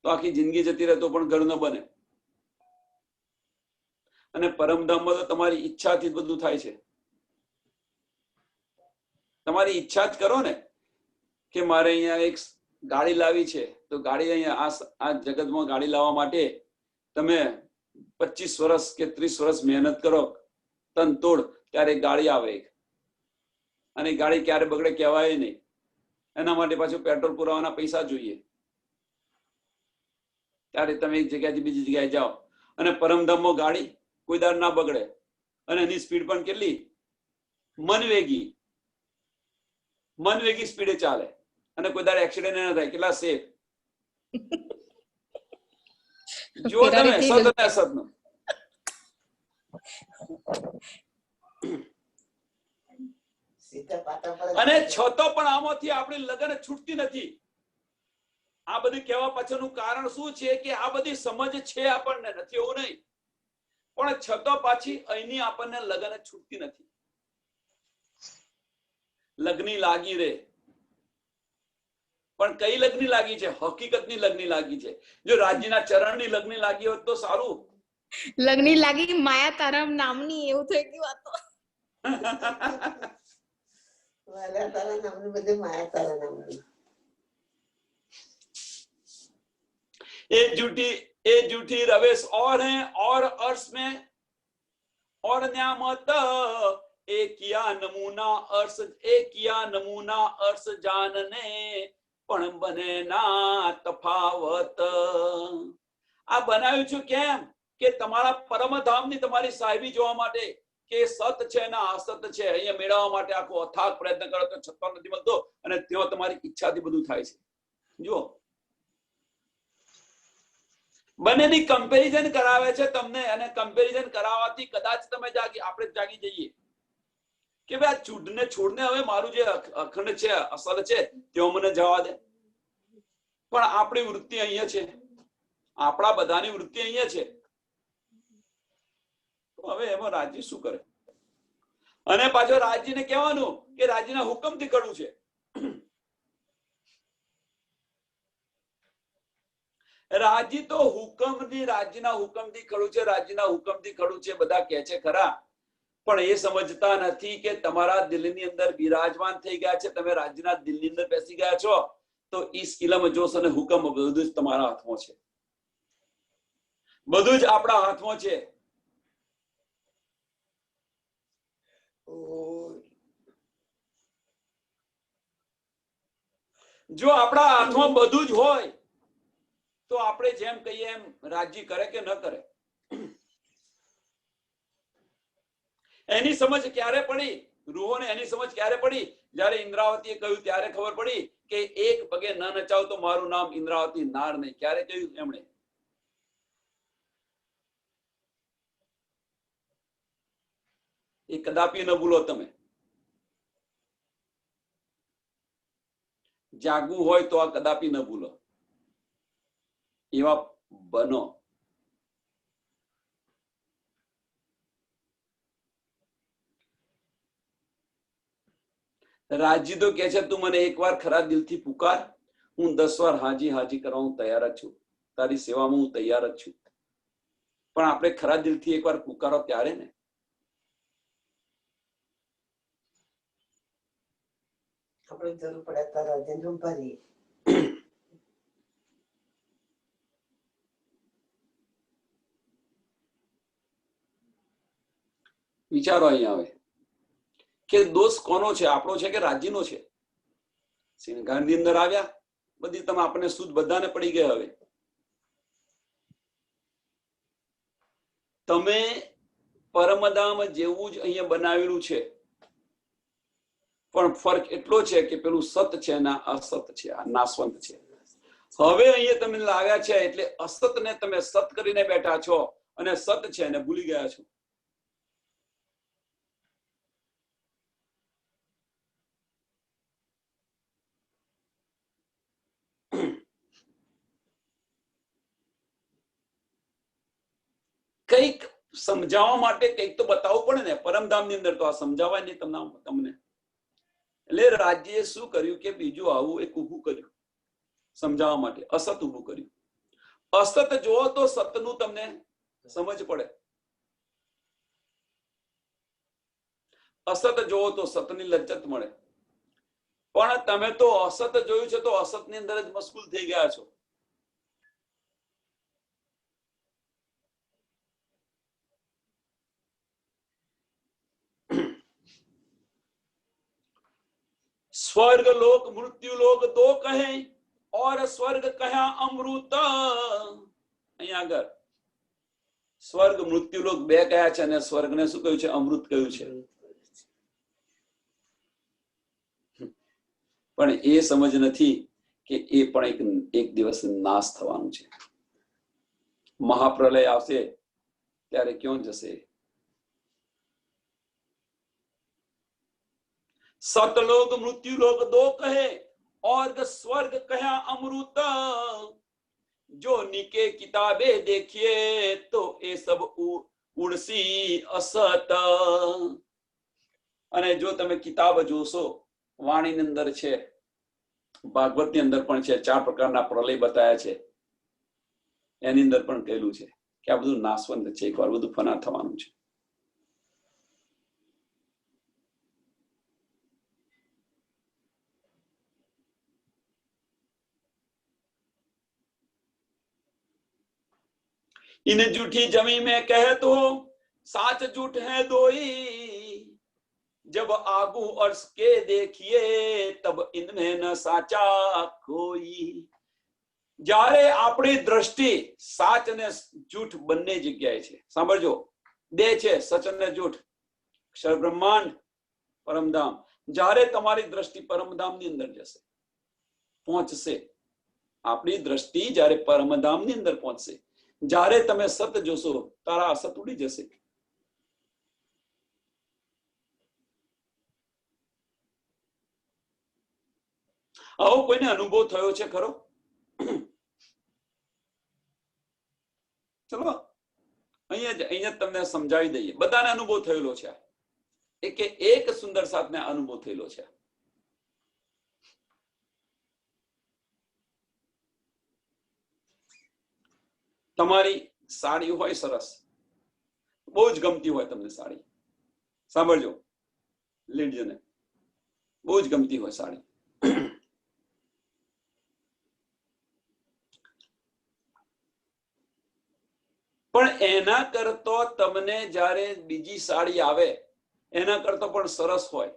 તો આખી જિંદગી જતી રહે તો પણ ઘર ન બને. અને પરમધામમાં તો તમારી ઈચ્છાથી જ બધું થાય છે. તમારી ઈચ્છા જ કરો ને કે મારે અહીંયા એક ગાડી લાવી છે, તો ગાડી અહીંયા આ જગતમાં ગાડી લાવવા માટે તમે 25 વર્ષ કે 30 વર્ષ મહેનત કરો તન તોડ, ત્યારે ગાડી આવે અને ગાડી ક્યારે બગડે કહેવાય નહીં. એના માટે પાછું પેટ્રોલ પુરાવાના પૈસા જોઈએ. ત્યારે તમે એક જગ્યાથી બીજી જગ્યાએ જાઓ. અને પરમધામમાં ગાડી કોઈ દાડ ના બગડે અને એની સ્પીડ પણ કેટલી મનવેગી સ્પીડે ચાલે અને કોઈ દાડ એક્સિડન્ટ ના થાય. કેટલા સેફ જો તમે સત અને અસતનું. અને છતો પણ આમાંથી આપણી લગન છૂટતી નથી. આ બધું કહેવા પાછળનું કારણ શું છે કે આ બધી સમજ છે આપણને, નથી એવું નહીં, પણ છતો પાછી અહીંની આપણને લગન છૂટતી નથી. લગ્ની લાગી રે, પણ કઈ લગ્ની લાગી છે? હકીકતની લગ્ની લાગી છે. જો રાજ્યના ચરણની લગ્ની લાગી હોત તો સારું. લગ્ની લાગી માયા તારામ નામની, એવું થઈ ગયું આ તો. માયા તારા નામની, બધું માયા તારા નામની. ए जूठी रवेश और हैं और अर्श में और न्यामत. एक किया नमूना अर्श जानने પણ બને ના તફાવત. આ બનાવ્યું છું કેમ? કે તમારા પરમધામની તમારી સાહેબી જોવા માટે, કે સત છે ના અસત છે અહીંયા મેળવવા માટે આખો અથાગ પ્રયત્ન કરો તો છતાં નથી મળતો, અને ત્યાં તમારી ઈચ્છાથી બધું થાય છે. જુઓ, બંનેની કમ્પેરિઝન કરાવે છે તમને, અને કમ્પેરિઝન કરાવવાથી કદાચ તમે આપણે જાગી જઈએ કે ભાઈ આ છૂટને છોડને હવે મારું જે અખંડ છે, અસલ છે, તેઓ મને જવા દે. પણ આપણી વૃત્તિ અહીંયા છે, આપણા બધાની વૃત્તિ અહીંયા છે. તો હવે એમાં રાજ્ય શું કરે? અને પાછો રાજ્યને કહેવાનું કે રાજ્યના હુકમથી કરવું છે. રાજ્ય તો રાજ્યના હુકમથી ખડું છે, રાજ્યના હુકમથી ખડું છે બધા કહે છે ખરા, પણ એ સમજતા નથી કે તમારા દિલની અંદર બિરાજમાન થઈ ગયા છે. તમે રાજ્યના દિલની અંદર બેસી ગયા છો, તો ઈસ ઇલમ જોશ અને હુકમ બધું જ તમારા હાથમાં છે. બધું જ આપણા હાથમાં છે. જો આપણા હાથમાં બધું જ હોય તો આપણે જેમ કહીએ એમ રાજ્ય કરે કે ન કરે. એની સમજ ક્યારે પડી? રૂહોને એની સમજ ક્યારે પડી? જયારે ઇન્દ્રાવતીએ કહ્યું ત્યારે ખબર પડી કે એક પગે ન નચાવ તો મારું નામ ઇન્દ્રાવતી નાર નહીં. ક્યારે કહ્યું એમણે? એ કદાપી ન ભૂલો તમે. જાગવું હોય તો આ કદાપી ન ભૂલો. એવા બનો. રાજ્ય તો કે છે તું મને એકવાર ખરા દિલથી પુકાર, હું 10 વાર હાજી હાજી કરવા હું તૈયાર જ છું. તારી સેવામાં હું તૈયાર જ છું. પણ આપણે ખરા દિલથી એકવાર પુકારો ત્યારે ને. આપણે જરૂર પડે ત્યારે અર્જુન ઉભા રહીએ. વિચારો અહીંયા આવે કે દોષ કોનો છે, આપણો છે કે રાજ્યનો છે? સિંહગાની અંદર આવ્યા, બધી તમે આપણને સુધ બધાને પડી ગયા. હવે તમે પરમધામ જેવું જ અહીંયા બનાવેલું છે, પણ ફરક એટલો છે કે પેલું સત છે ને અસત છે, આ નાશવંત છે. હવે અહીંયા તમે લાવ્યા છે એટલે અસતને તમે સત કરીને બેઠા છો અને સત છે એને ભૂલી ગયા છો. કંઈક સમજાવવા માટે કંઈક તો બતાવવું પડે ને. પરમધામની અંદર તો આ સમજાવાય નહીં તમને. એટલે રાજ્યએ શું કર્યું કે બીજું આવું એક ઊભું કર્યું સમજાવવા માટે, અસત ઊભું કર્યું. અસત જુઓ તો સતનું તમને સમજ પડે, અસત જુઓ તો સતની લજ્જત મળે. પણ તમે તો અસત જોયું છે તો અસતની અંદર જ મશગુલ થઈ ગયા છો. स्वर्ग लोक मृत्यु लोक दो कहे और स्वर्ग कहा अमृत. અહીંયા આગળ સ્વર્ગ મૃત્યુ લોક બે કયા છે અને સ્વર્ગને શું કહ્યું છે? અમૃત કહ્યું છે. પણ એ સમજ નથી કે એ પણ એક દિવસ નાશ થવાનું છે. મહાપ્રલય આવશે ત્યારે ક્યાં જશે? सतलोक मृत्यु लोक दो कहे और स्वर्ग कहा अमृत. जो निके किताबे देखिए तो ये सब उड़सी असत. અને જો તમે કિતાબ જોશો, વાણીની અંદર છે, ભાગવતની અંદર પણ છે, 4 પ્રકારના પ્રલય બતાયા છે. એની અંદર પણ કહેલું છે કે આ બધું નાશવંત છે, એકવાર બધું ફના થવાનું છે. इन झूठी जमी में कह तो साच झूठ है दोई. जब आगू अर्श के देखिए तब इनमें न साचा कोई. જ્યારે આપણી દ્રષ્ટિ સાચ અને જૂઠ બંને જગ્યાએ છે. સાંભળજો, બે છે, સચ અને જૂઠ, અક્ષર બ્રહ્માંડ, પરમધામ. જ્યારે તમારી દ્રષ્ટિ પરમધામની અંદર જશે, પહોંચશે, આપણી દ્રષ્ટિ જ્યારે પરમધામની અંદર પહોંચશે, જ્યારે તમે સત જોશો તારા અસત ઉડી જશે. આવો કોઈને અનુભવ થયો છે ખરો? ચલો અહીંયા તમને સમજાવી દઈએ. બધાને અનુભવ થયેલો છે. એક સુંદર સાથને અનુભવ થયેલો છે. તમારી સાડી હોય સરસ, બહુ જ ગમતી હોય તમને સાડી. સાંભળજો લેડીઝને, બહુ જ ગમતી હોય સાડી. પણ એના કરતો તમને જ્યારે બીજી સાડી આવે એના કરતો પણ સરસ હોય,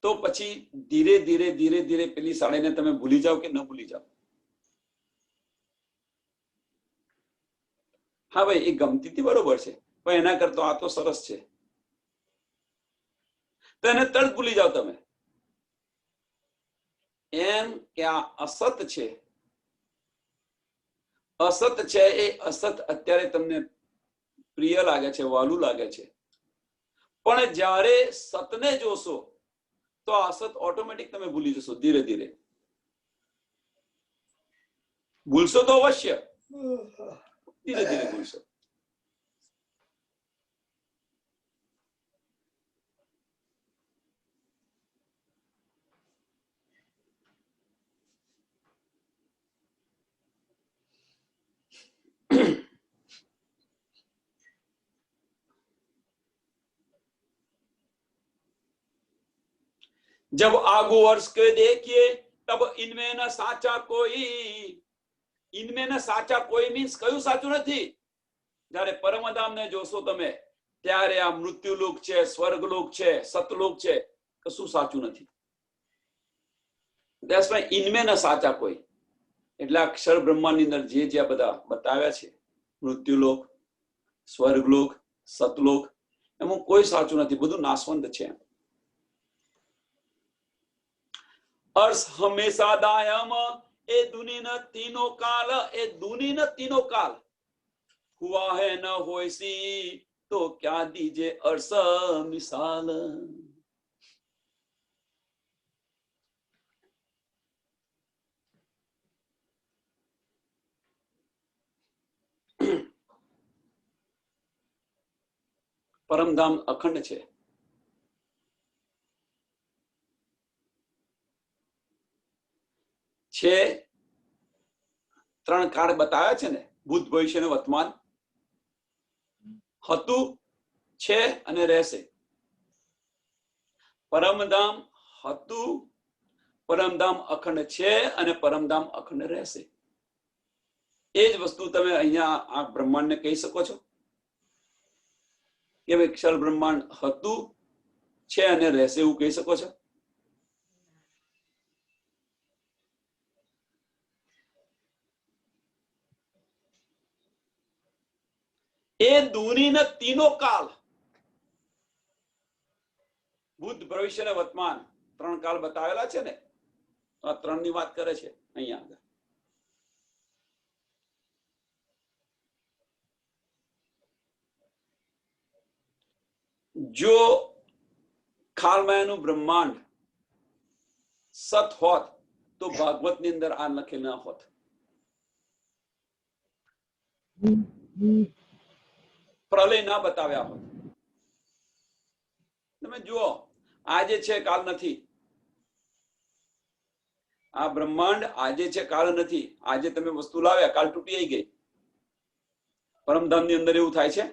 તો પછી ધીરે ધીરે ધીરે ધીરે પેલી સાડીને તમે ભૂલી જાઓ કે ન ભૂલી જાઓ? હા ભાઈ, એ ગમતી હતી બરોબર છે, પણ એના કરતો આ તો સરસ છે, તો એને તરત ભૂલી જાઓ તમે. એમ કે આ અસત છે, અસત છે, એ અસત અત્યારે તમને પ્રિય લાગે છે, વાલું લાગે છે, પણ જ્યારે સતને જોશો તો અસત ઓટોમેટિક તમે ભૂલી જશો. ધીરે ધીરે ભૂલશો તો અવશ્ય, ધીરે ધીરે ભૂલશો. जब आगू वर्ष के देखिए तब इनमें न साचा कोई, इनमें न साचा कोई मीन्स કયું સાચું નથી? જ્યારે પરમધામને જોશો તમે ત્યારે આ મૃત્યુલોક છે, સ્વર્ગલોક છે, સતલોક છે, કશું સાચું નથી. That's why ઇનમે ન સાચા કોઈ, એટલે અક્ષર બ્રહ્માંડની અંદર જે જે બધા બતાવ્યા છે, મૃત્યુલોક, સ્વર્ગલોક, સતલોક, એમાં કોઈ સાચું નથી, બધું નાશવંત છે. अर्थ हमेशा दायम ए दुनी न तीनों काल, ए दुनी न तीनों काल हुआ है न होइसी, तो क्या दीजे अर्थ मिसाल. परमधाम अखंड છે. છે ત્રણ કાળ બતાવ્યા છે ને, ભૂત ભવિષ્ય ને વર્તમાન, હતું, છે અને રહેશે. પરમધામ હતું, પરમધામ અખંડ છે અને પરમધામ અખંડ રહેશે. એ જ વસ્તુ તમે અહીંયા આ બ્રહ્માંડને કહી શકો છો કે અક્ષર બ્રહ્માંડ હતું, છે અને રહેશે, એવું કહી શકો છો? એ દૂરીના તીનો કાલ, ભૂત ભવિષ્ય ને વર્તમાન ત્રણ કાળ બતાવેલા છે ને, આ ત્રણ ની વાત કરે છે અહીંયા આગળ. જો ખાલમાયાનું બ્રહ્માંડ સત હોત તો ભાગવત ની અંદર આ લખેલ ના હોત. પ્રલય ના બતાવ્યા હોત. તમે જુઓ, આજે છે કાલ નથી. આ બ્રહ્માંડ આજે છે કાલ નથી. આજે તમે વસ્તુ લાવ્યા, કાલ તૂટી ગઈ. પરમધામ ની અંદર એવું થાય છે?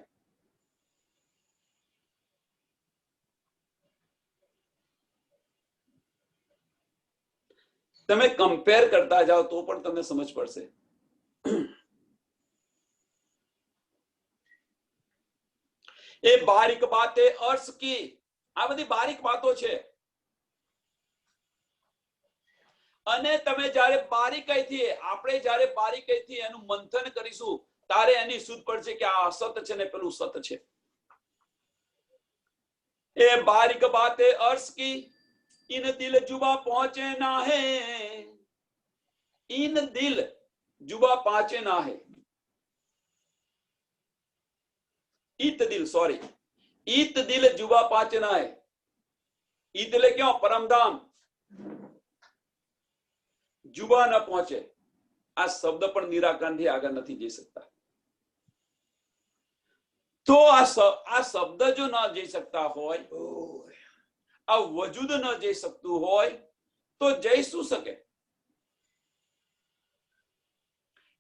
તમે કમ્પેર કરતા જાઓ તો પણ તમને સમજ પડશે. એ બારીક બાતે અર્થ કી, આ બધી બારીક વાતો છે. અને તમે જ્યારે બારીકાઈથી, આપણે જ્યારે બારીકાઈથી એનું મંથન કરીશું ત્યારે એની સુધ પડશે કે આ અસત છે ને પેલું સત છે. એ બારીક બાતે અર્થ કી, इन दिल जुबा पहुंचे ना है, इन दिल जुबा पहुंचे ना है. इत दिल, सॉरी, इत दिल जुबा पहुंचे ना है. इत दिल क्यों? परमधाम. जुबा न पहुंचे, આ શબ્દ પણ નિરાકરણથી આગળ નથી જઈ શકતા. તો આ શબ્દ જો ન જઈ શકતા હોય, આ વજૂદ ન જઈ શકતું હોય તો જઈ શું શકે?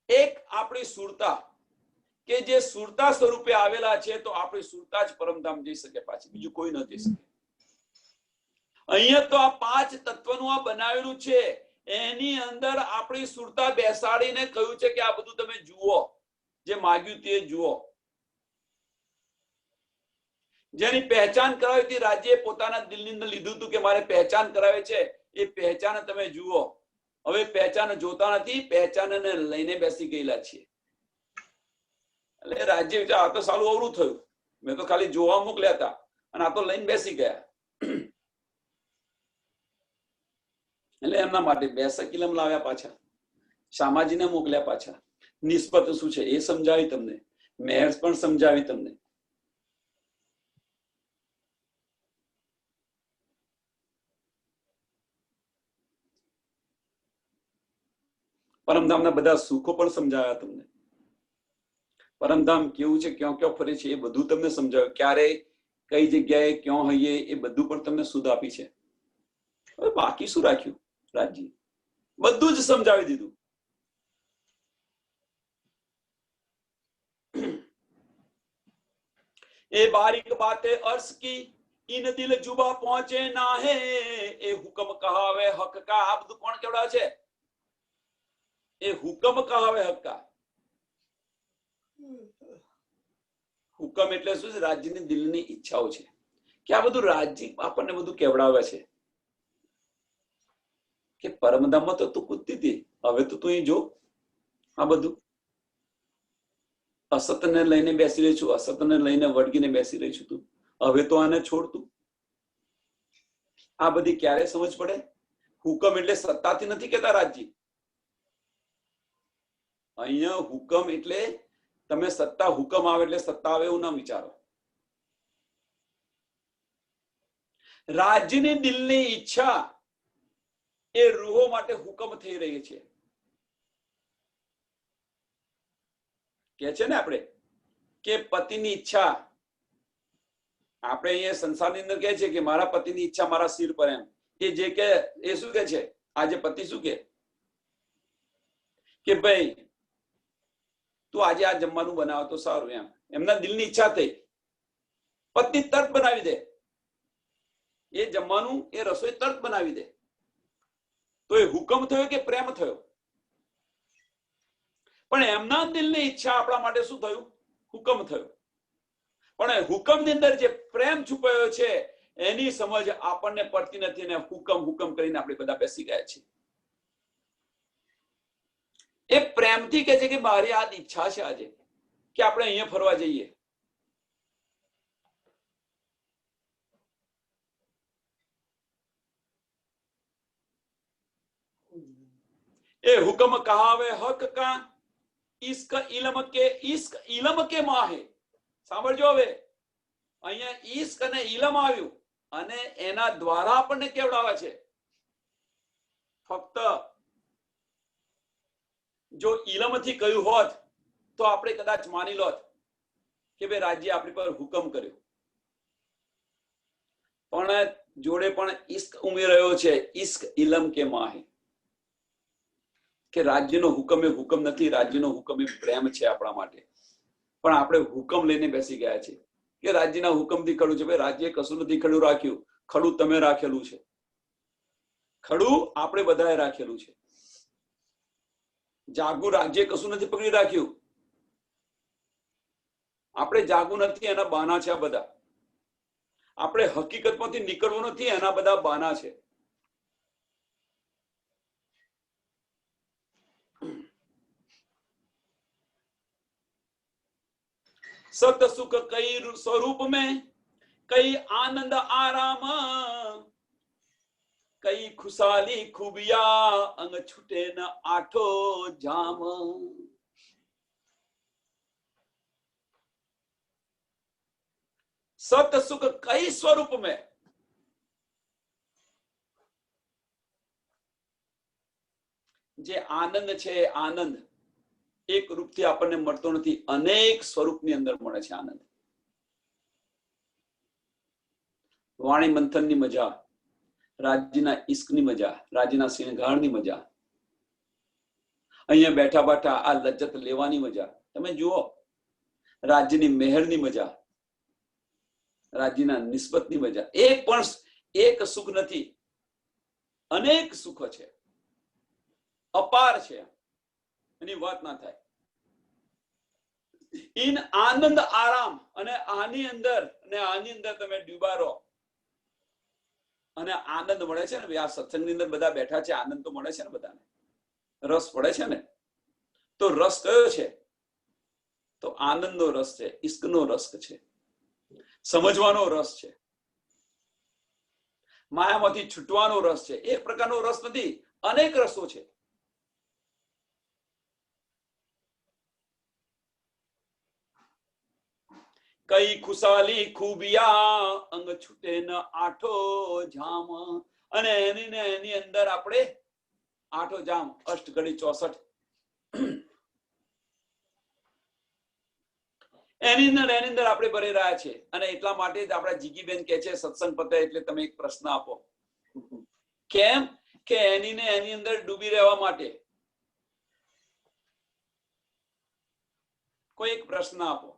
એક આપણી સુરતા, કે જે સુરતા સ્વરૂપે આવેલા છે, તો આપણી સુરતા જ પરમધામ જઈ શકે, પાછી બીજું કોઈ ન જઈ શકે. અહીંયા તો આ પાંચ તત્વનું આ બનાવેલું છે, એની અંદર આપણી સુરતા બેસાડીને કહ્યું છે કે આ બધું તમે જુઓ, જે માગ્યું તે જુઓ. જેની પહેચાન કરાવી હતી રાજ્યએ પોતાના દિલની અંદર લીધું હતું કે મારે પહેચાન કરાવે છે, એ પહેચાન તમે જુઓ. હવે પહેચાન જોતા નથી, પહેચાનને લઈને બેસી ગયેલા છીએ. એટલે રાજ્ય વિચાર, આ તો સાલું અવરું થયું, મેં તો ખાલી જોવા મોકલ્યા હતા અને આ તો લઈને બેસી ગયા. એટલે એમના માટે બે સકીલમ લાવ્યા પાછા, શામાજીને મોકલ્યા પાછા. નિસ્બત શું છે એ સમજાવી તમને, મેયર પણ સમજાવી તમને. પરમધામના બધા સુખો પણ સમજાવ્યા તમને. પરમધામ કેવું છે, ક્યાં ક્યાં ફરે છે, એ બધું તમને સમજાવ્યું. ક્યારે કઈ જગ્યાએ ક્યાં હોઈએ એ બધું પણ તમને સુધ આપી છે. હવે બાકી શું રાખ્યું રાજજી? બધું જ સમજાવી દીધું. એ બારીક બાતે અર્થ કી, इन दिल जुबा पहुंचे ना है ए हुक्म कहावे हक का। આ બધું કોણ કેવડાવે છે? એ હુકમ કહાવે હક કા। હુકમ એટલે શું છે? રાજ્યની દિલની ઈચ્છાઓ છે કે આ બધું રાજ્ય આપણને બધું કેવડાવે છે કે પરમધામમાં તો તું કૂદતી હતી, હવે તો તું જો આ બધું અસતને લઈને બેસી રહી છું, અસતને લઈને વળગીને બેસી રહી છું, તું હવે તો આને છોડતું। આ બધી ક્યારે સમજ પડે? હુકમ એટલે સત્તાથી નથી કેતા રાજ્ય। અહીંયા હુકમ એટલે તમે સત્તા, હુકમ આવે એટલે સત્તા આવે એવું ના વિચારો। રાજ્યની દિલની ઈચ્છા એ રૂહો માટે હુકમ થઈ રહી છે। કે છે ને આપણે કે પતિની ઈચ્છા, આપણે અહીંયા સંસારની અંદર કહે છે કે મારા પતિની ઈચ્છા મારા સિર પર, એમ એ જે કે એ શું કે છે? આજે પતિ શું કે ભાઈ તું આજે આ જમવાનું બનાવ તો સારું, એમ એમના દિલની ઈચ્છા થઈ, પત્ની તરત બનાવી દે એ જમવાનું, એ રસોઈ તરત બનાવી દે। તો એ હુકમ થયો કે પ્રેમ થયો? પણ એમના દિલની ઈચ્છા આપણા માટે શું થયું? હુકમ થયો। પણ હુકમની અંદર જે પ્રેમ છુપાયો છે એની સમજ આપણને પડતી નથી, અને હુકમ હુકમ કરીને આપણે બધા બેસી ગયા છીએ। એ પ્રેમથી કહે છે કે મારી આ ઈચ્છા છે આજે કે આપણે અહીંયા ફરવા જઈએ। એ હુકમ કહાવે હક કા ઇશ્ક ઇલમ કે માહે। સાંભળજો, હવે અહીંયા ઇશ્ક અને ઇલમ આવ્યું અને એના દ્વારા આપણને કેવડાવે છે। ફક્ત જો ઇલમથી કહ્યું હોત તો આપણે કદાચ માની લોત કે ભાઈ રાજ્ય આપણી પર હુકમ કર્યો, પણ જોડે પણ ઇશ્ક ઉમેરાયો છે। ઇશ્ક ઇલમ કે માહે, કે રાજ્યનો હુકમ એ હુકમ નથી, રાજ્યનો હુકમ એ પ્રેમ છે આપણા માટે। પણ આપણે હુકમ લઈને બેસી ગયા છે કે રાજ્યના હુકમથી ખડું છે। ભાઈ રાજ્ય કશું નથી ખડું રાખ્યું, ખડું તમે રાખેલું છે, ખડું આપણે બધાએ રાખેલું છે। જાગું રાજ્ય કશું નથી પકડી રાખ્યું, આપણે જાગું નથી એના બહાના છે આ બધા। આપણે હકીકતમાંથી નીકળવું નથી એના બધા બહાના છે। सत सुख कई स्वरूप में, कई आनंद आराम, कई खुशाली खूबिया, अंग छूटे न आठो जाम। सत सुख कई स्वरूप में, जे आनंद छे आनंद એક રૂપથી આપણને મળતો નથી, અનેક સ્વરૂપની અંદર મળે છે આનંદ। વાણી મંથનની મજા, રાજ્યના ઈશ્કની મજા, રાજ્યના સિંહગાળની મજા, અહીંયા બેઠા બેઠા આ લજ્જત લેવાની મજા। તમે જુઓ રાજ્યની મહેરની મજા, રાજ્યના નિસ્બતની મજા। એક પણ એક સુખ નથી, અનેક સુખો છે, અપાર છે, એની વાત ના થાય। ઇન આનંદ આરામ, અને આની અંદર તમે ડૂબારો અને આનંદ મળે છે ને। આ સત્સંગની અંદર બધા બેઠા છે, આનંદ તો મળે છે ને બધાને, રસ પડે છે ને। તો રસ કયો છે? તો આનંદનો રસ છે, ઇશ્કનો રસ છે, સમજવાનો રસ છે, માયામાંથી છૂટવાનો રસ છે। એક પ્રકારનો રસ નથી, અનેક રસો છે। કઈ ખુશાલી ખૂબિયા, અંગ છૂટે ન આઠો જામ, અને એની અંદર આપણે આઠો જામ, અષ્ટઘડી 64, એની અંદર આપણે ભરી રહ્યા છે। અને એટલા માટે જ આપણા જીગીબેન કહે છે સત્સંગ પતે એટલે તમે એક પ્રશ્ન આપો। કેમ? કે એની અંદર ડૂબી રહેવા માટે કોઈ એક પ્રશ્ન આપો।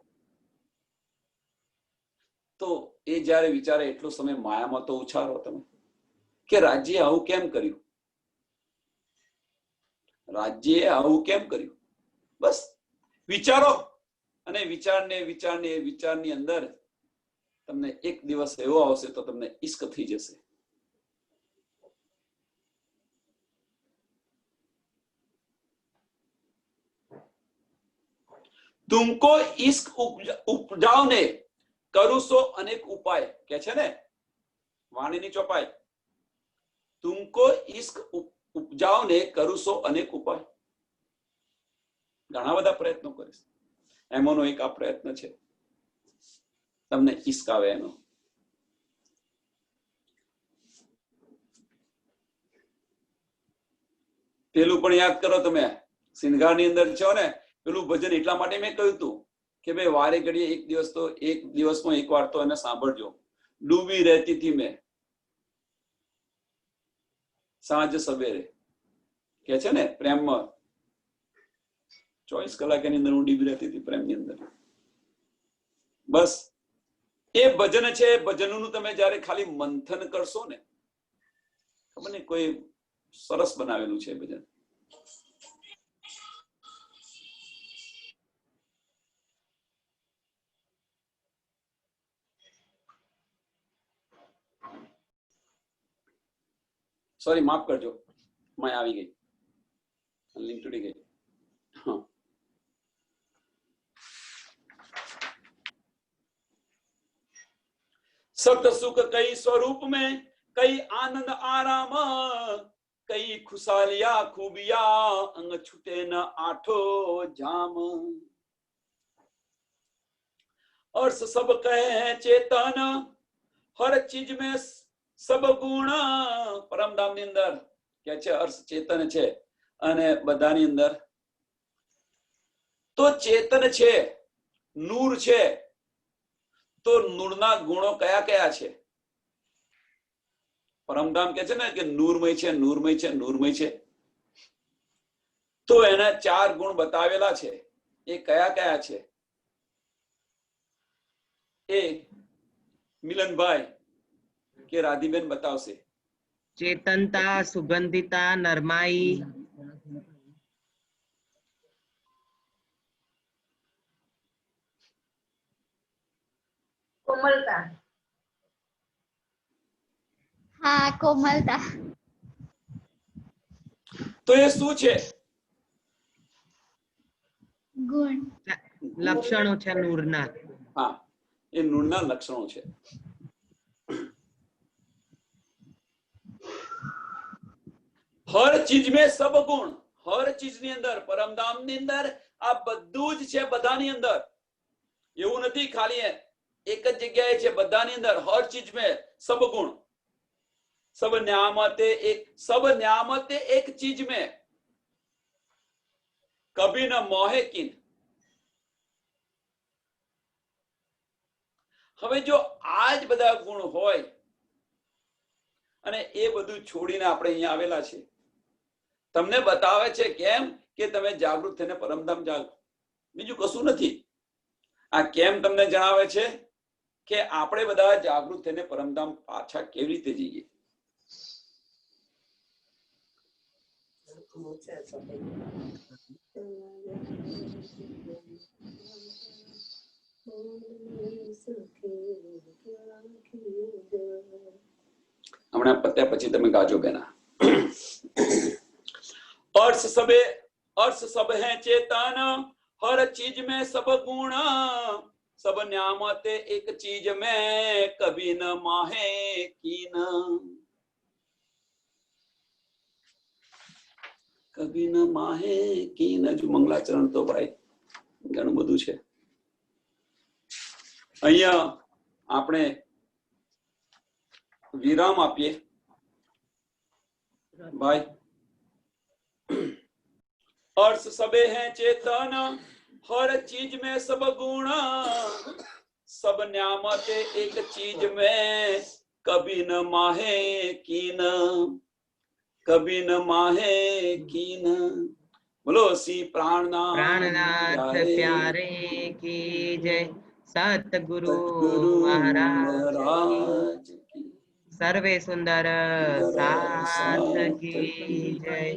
તો એ જયારે વિચારે એટલો સમય માયામાં તો ઉછારો તમે કે રાજ્યે આવું કેમ કર્યું, રાજ્યે આવું કેમ કર્યું. બસ વિચારો અને વિચારની અંદર તમને એક દિવસ એવો આવશે તો તમને ઈશ્ક થઈ જશે. तुमको इश्क उपजाओने करू सो अनेक उपाय के छे ने वाणी नी चौपाई. तुमको इश्क उपजाओने करू सो अनेक उपाय. घणा બધા પ્રયત્નો કરીશ, એમાંનો એક આ પ્રયત્ન છે તમને ઈશ્ક આવે એનો. પેલું પણ યાદ કરો તમે, સિંગારની અંદર છો ને પેલું ભજન એટલા માટે મેં કહ્યું હતું કે ભાઈ વારે ઘડીએ એક દિવસમાં એક વાર તો એને સાંભળજો. ડૂબી રહેતી થી મેં સાંજ સવેરે કે છે ને પ્રેમમાં 24 કલાકની અંદર હું ડૂબી રહેતી હતી પ્રેમની અંદર. બસ એ ભજન છે. ભજનનું તમે જયારે ખાલી મંથન કરશો ને, ખબર ને કોઈ સરસ બનાવેલું છે ભજન. સોરી માફ કરજો, मैं આવી ગઈ, લિંક તૂટી ગઈ. सत सुख कई स्वरूप में, कई आनंद आराम, कई खुशहालिया खूबिया, अंग छूटे न आठो जाम. और सब कहे चेतन, हर चीज में सब गुण. परमधाम ની અંદર કે છે અર્થ ચેતન છે અને બધાની અંદર તો ચેતન છે, નૂર છે. તો નૂરના ગુણો કયા કયા છે? પરમધામ કે છે ને કે નૂરમય છે, નૂરમય છે, નૂરમય છે. તો એના 4 ગુણ બતાવેલા છે. એ કયા કયા છે એ મિલનભાઈ કે રાધીબેન બતાવશે. चेतनता, सुगंधिता, नरमाई, કોમલતા. હા, કોમલતા. તો એ શું છે? ગુણ, લક્ષણો છે નૂરના. હા, એ નૂરના લક્ષણો છે. હર ચીજ में सब गुण, હર ચીજ ની અંદર, પરમધામ ની અંદર આ બધું જ છે. બધાની અંદર એવું નથી ખાલી એક જ જગ્યાએ છે. બધાની અંદર હર ચીજ में सब गुण, सब न्यामते एक चीज में, कभी न मोहे किन. હવે જો આ જ બધા ગુણ હોય અને એ બધું છોડીને આપણે અહીંયા આવેલા છે, તમને બતાવે છે કેમ કે તમે જાગૃત થઈને પરમધામ જાગો, બીજું કશું નથી. આ કેમ તમને જણાવે છે કે આપણે બધા જાગૃત થઈને પરમધામ પાછા કેવી રીતે જઈએ. હમણાં પત્યા પછી તમે ગાજો બેના. अर्थ सब है चेतन, हर चीज में सब गुण, सब न्यामते एक चीज में, कभी न माहे कीन. कभी न माहे कीन. जो મંગલાચરણ તો ભાઈ ઘણું બધું છે. અહીંયા આપણે વિરામ આપીએ ભાઈ. अर्थ सबे हैं चेतन, हर चीज में सब गुण, सब न्यामते एक चीज में, कभी न माहे कीन, कभी न माहे कीन. बोलो सी प्राणनाथ પ્રાણનાથ પ્યારે કી જય. सतगुरु सतगुरु महाराज महाराज की सर्वे सुंदर साथ साथ की की जय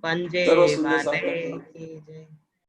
पंजे सर्व सुंदर वाले साथ की जय।